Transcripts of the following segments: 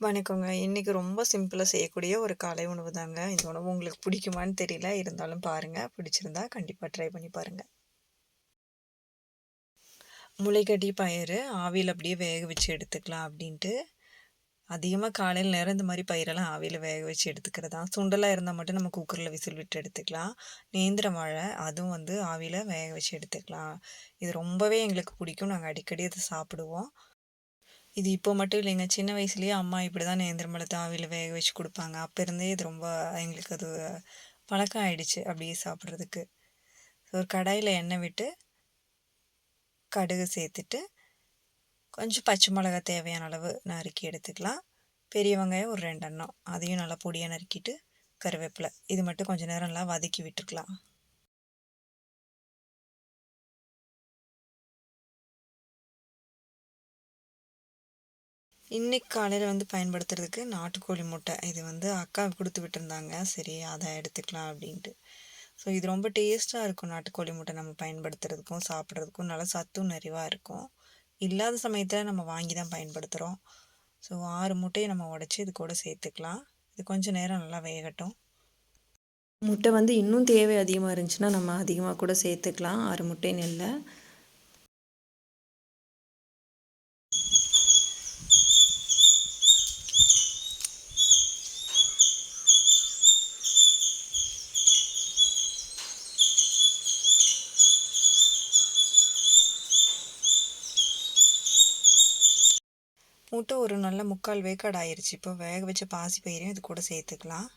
வணக்கங்க. இன்னைக்கு ரொம்ப சிம்பிளா செய்யக்கூடிய ஒரு காலை உணவு தாங்க. இந்த உணவு உங்களுக்கு பிடிக்குமான்னு தெரியல. இருந்தாலும் பாருங்க. பிடிச்சிருந்தா கண்டிப்பா ட்ரை பண்ணி பாருங்க. முளைக்கட்டி பயிறு ஆவியில அப்படியே வேக வச்சு எடுத்துக்கலாம் அப்படின்ட்டு, அதிகமா காலையில நேரம் இந்த மாரி பயிரெல்லாம் ஆவியில வேக வச்சு எடுத்துக்கிறது தான். சுண்டலா இருந்தா மட்டும் நம்ம குக்கர்ல விசில் விட்டு எடுத்துக்கலாம். நேந்திரம் வாழை அதுவும் வந்து ஆவியில வேக வச்சு எடுத்துக்கலாம். இது ரொம்பவே எங்களுக்கு பிடிக்கும். நாங்க அடிக்கடி அத சாப்பிடுவோம். இது இப்போ மட்டும் இல்லைங்க. சின்ன வயசுலயே அம்மா இப்படிதான் நேந்திரம் பழத்த ஆவியில வேக வச்சு குடுப்பாங்க. அப்ப இருந்தே இது ரொம்ப எங்களுக்கு அது பழக்கம் ஆயிடுச்சு அப்படியே சாப்பிடுறதுக்கு. ஒரு கடாயில எண்ணெய் விட்டு, கடுகு சேர்த்துட்டு, கொஞ்சம் பச்சை மிளகாய் தேவையான அளவு நறுக்கி எடுத்துக்கலாம். பெரிய வெங்காயம் ஒரு 2 எண்ணம். அதையும் நல்லா பொடியா நறுக்கிட்டு, கருவேப்பிலை. இது மட்டும் கொஞ்ச நேரம் நல்லா வதக்கி விட்டுருக்கலாம். இன்னைக்கு காலையில வந்து பயன்படுத்துறதுக்கு நாட்டுக்கோழி முட்டை. இது வந்து அக்கா குடுத்து விட்டுருந்தாங்க. சரி அத எடுத்துக்கலாம் அப்படின்ட்டு. ஸோ இது ரொம்ப டேஸ்ட்டா இருக்கும் நாட்டுக்கோழி முட்டை நம்ம பயன்படுத்துறதுக்கும், சாப்பிட்றதுக்கும் நல்லா சத்தும் நிறைவா இருக்கும். இல்லாத சமயத்துல நம்ம வாங்கி தான் பயன்படுத்துறோம். ஸோ 6 முட்டைய நம்ம உடைச்சு இது கூட சேர்த்துக்கலாம். இது கொஞ்சம் நேரம் நல்லா வேகட்டும். முட்டை வந்து இன்னும் தேவை அதிகமா இருந்துச்சுன்னா, நம்ம அதிகமா கூட சேர்த்துக்கலாம். 6 முட்டைன்னு இல்ல. முட்டை ஒரு நல்ல 3/4 வேக்காடு ஆயிருச்சு. இப்போ வேக வச்ச பாசி பயிரையும் இது கூட சேர்த்துக்கலாம்.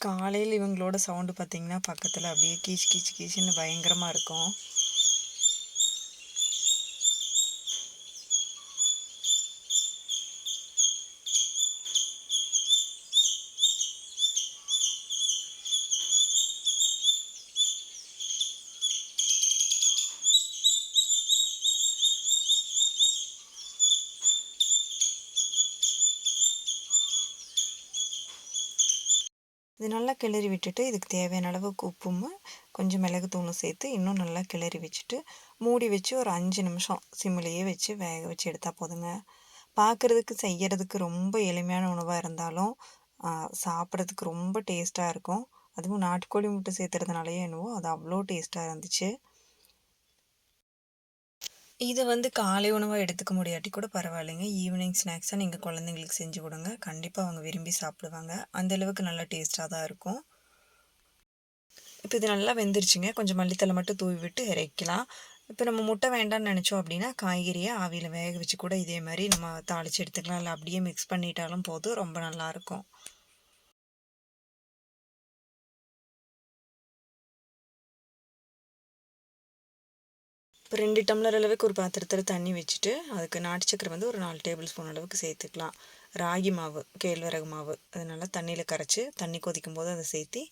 காலையில இவங்களோட சவுண்டு பார்த்தீங்கன்னா, பக்கத்துல அப்படியே கீச் கீச் கீச்சுன்னு பயங்கரமா இருக்கும். இது நல்லா கிளறி விட்டுட்டு, இதுக்கு தேவையான அளவுக்கு உப்பும், கொஞ்சம் மிளகுத்தூளும் சேர்த்து இன்னும் நல்லா கிளறி வச்சுட்டு, மூடி வச்சு ஒரு 5 நிமிஷம் சிம்மிலேயே வச்சு வேக வச்சு எடுத்தா போதுங்க. பார்க்குறதுக்கு, செய்யறதுக்கு ரொம்ப எளிமையான உணவா இருந்தாலும், சாப்பிட்றதுக்கு ரொம்ப டேஸ்ட்டா இருக்கும். அதுவும் நாட்டுக்கோழி முட்டை சேர்த்துறதுனாலயோ என்னவோ, அது அவ்வளோ டேஸ்ட்டா இருந்துச்சு. இத வந்து காலை உணவா எடுத்துக்க முடியாட்டி கூட பரவாயில்லைங்க. ஈவினிங் ஸ்நாக்ஸா நீங்க குழந்தைங்களுக்கு செஞ்சு குடுங்க. கண்டிப்பா அவங்க விரும்பி சாப்பிடுவாங்க. அந்த அளவுக்கு நல்லா டேஸ்ட்டா தான் இருக்கும். இப்ப இது நல்லா வெந்துருச்சுங்க. கொஞ்சம் மல்லித்தழை மட்டும் தூவி விட்டு இறக்கிக்கலாம். இப்ப நம்ம முட்டை வேண்டான்னு நெனச்சோம் அப்டின்னா, காய்கறிய ஆவியில வேக வச்சு கூட இதே மாரி நம்ம தாளிச்சு எடுத்துக்கலாம். இல்ல அப்படியே மிக்ஸ் பண்ணிட்டாலும் போதும். ரொம்ப நல்லாருக்கும். இப்ப 2 டம்ளர் அளவுக்கு ஒரு பாத்திரத்தில தண்ணி வச்சுட்டு, அதுக்கு நாட்டு சர்க்கரை வந்து ஒரு 4 டேபிள் ஸ்பூன் அளவுக்கு சேர்த்துக்கலாம். ராகி மாவு, கேழ்வரகு மாவு அது நல்லா தண்ணீல கரைச்சு, தண்ணி கொதிக்கும்போது அத சேர்த்தி,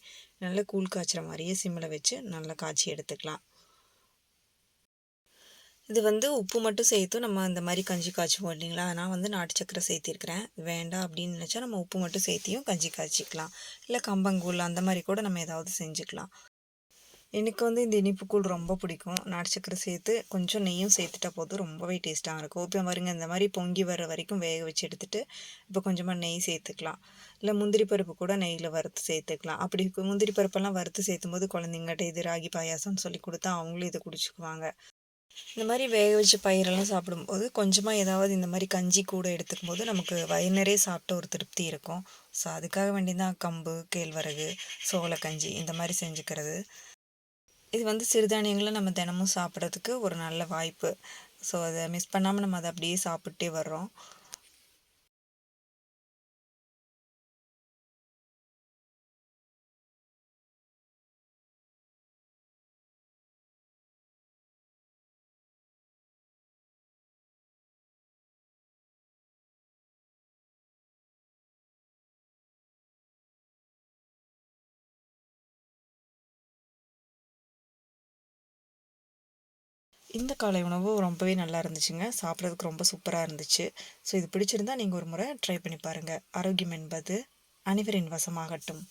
நல்லா கூழ் காய்ச்சுற மாரியே சிம்ல வச்சு நல்லா காய்ச்சி எடுத்துக்கலாம். இது வந்து உப்பு மட்டும் சேர்த்து நம்ம இந்த மாரி கஞ்சி காய்ச்சுவோம் இல்லைங்களா? நான் வந்து நாட்டு சர்க்கரை சேர்த்திருக்கிறேன். வேண்டாம் அப்படின்னு நினச்சா நம்ம உப்பு மட்டும் சேர்த்தியும் கஞ்சி காய்ச்சிக்கலாம். இல்ல கம்பங்கூழ் அந்த மாரி கூட நம்ம ஏதாவது செஞ்சுக்கலாம். எனக்கு வந்து இந்த இனிப்பு கூழ் ரொம்ப பிடிக்கும். நாட்டு சர்க்கரை சேர்த்து கொஞ்சம் நெய்யும் சேர்த்துட்டா போதும் ரொம்பவே டேஸ்ட்டா இருக்கும். இப்போ பாருங்க இந்த மாரி பொங்கி வர வரைக்கும் வேக வச்சு எடுத்துட்டு, இப்போ கொஞ்சமா நெய் சேர்த்துக்கலாம். இல்ல முந்திரி பருப்பு கூட நெய்யில வறுத்து சேர்த்துக்கலாம். அப்படி முந்திரி பருப்பெல்லாம் வறுத்து சேர்த்தும்போது குழந்தைங்கட்ட இது ராகி பாயாசம்னு சொல்லி குடுத்தா அவங்களும் இத குடிச்சுக்குவாங்க. இந்த மாரி வேக வச்ச பயிரெல்லாம் சாப்பிடும்போது, கொஞ்சமா ஏதாவது இந்த மாரி கஞ்சி கூட எடுத்துக்கும்போது, நமக்கு வயிறு நிறைய சாப்பிட்ட ஒரு திருப்தி இருக்கும். ஸோ, அதுக்காக வேண்டி தான் கம்பு, கேழ்வரகு, சோளக்கஞ்சி இந்த மாரி செஞ்சுக்கிறது. இது வந்து சிறுதானியங்கள நம்ம தினமும் சாப்பிட்றதுக்கு ஒரு நல்ல வாய்ப்பு. ஸோ, அத மிஸ் பண்ணாம நம்ம அத அப்படியே சாப்பிட்டே வர்றோம். இந்த காலை உணவு ரொம்பவே நல்லா இருந்துச்சுங்க. சாப்பிட்றதுக்கு ரொம்ப சூப்பரா இருந்துச்சு. ஸோ, இது பிடிச்சிருந்தா நீங்க ஒரு முறை ட்ரை பண்ணி பாருங்க. ஆரோக்கியம் என்பது அனைவரின் வசமாகட்டும்.